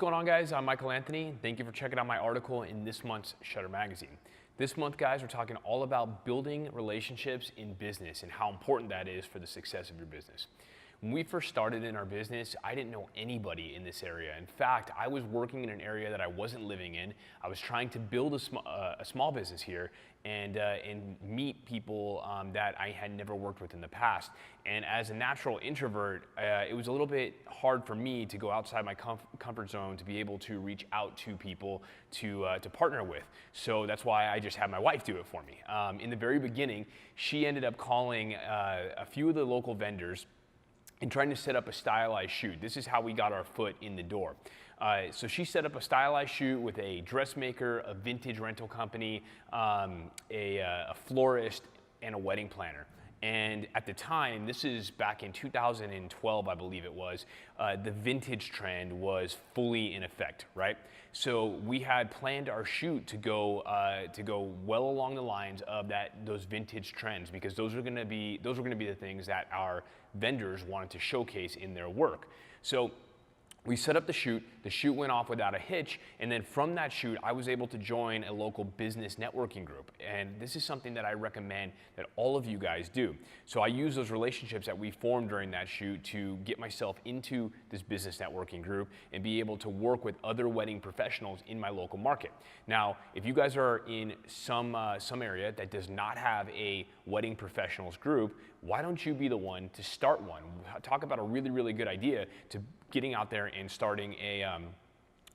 going on, guys? I'm Michael Anthony. Thank you for checking out my article in this month's Shutter Magazine. This month, guys, we're talking all about building relationships in business and how important that is for the success of your business. When we first started in our business, I didn't know anybody in this area. In fact, I was working in an area that I wasn't living in. I was trying to build a small business here and meet people that I had never worked with in the past. And as a natural introvert, it was a little bit hard for me to go outside my comfort zone to be able to reach out to people to partner with. So that's why I just had my wife do it for me. In the very beginning, she ended up calling a few of the local vendors and trying to set up a stylized shoot. This is how we got our foot in the door. So she set up a stylized shoot with a dressmaker, a vintage rental company, a florist, and a wedding planner. And at the time, this is back in 2012, I believe it was, the vintage trend was fully in effect, right? So we had planned our shoot to go well along the lines of those vintage trends, because those were going to be the things that our vendors wanted to showcase in their work. So we set up the shoot went off without a hitch, and then from that shoot, I was able to join a local business networking group. And this is something that I recommend that all of you guys do. So I use those relationships that we formed during that shoot to get myself into this business networking group and be able to work with other wedding professionals in my local market. Now, if you guys are in some area that does not have a wedding professionals group, why don't you be the one to start one? Talk about a really, really good idea to getting out there and starting a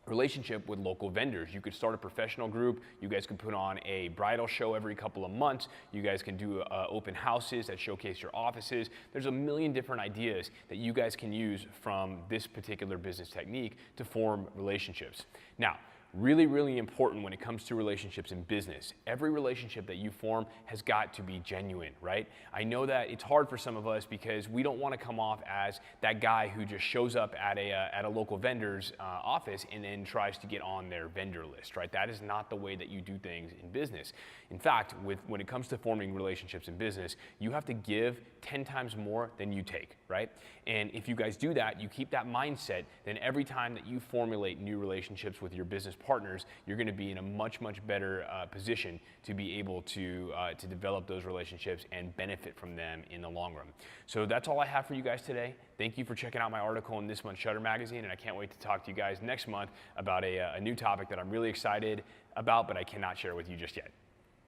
relationship with local vendors. You could start a professional group. You guys could put on a bridal show every couple of months. You guys can do open houses that showcase your offices. There's a million different ideas that you guys can use from this particular business technique to form relationships. Now, really, really important when it comes to relationships in business. Every relationship that you form has got to be genuine, right? I know that it's hard for some of us because we don't want to come off as that guy who just shows up at a local vendor's office and then tries to get on their vendor list, right? That is not the way that you do things in business. In fact, when it comes to forming relationships in business, you have to give 10 times more than you take, right? And if you guys do that, you keep that mindset, then every time that you formulate new relationships with your business partners, you're going to be in a much, much better position to be able to develop those relationships and benefit from them in the long run. So that's all I have for you guys today. Thank you for checking out my article in this month's Shutter Magazine, and I can't wait to talk to you guys next month about a new topic that I'm really excited about, but I cannot share with you just yet.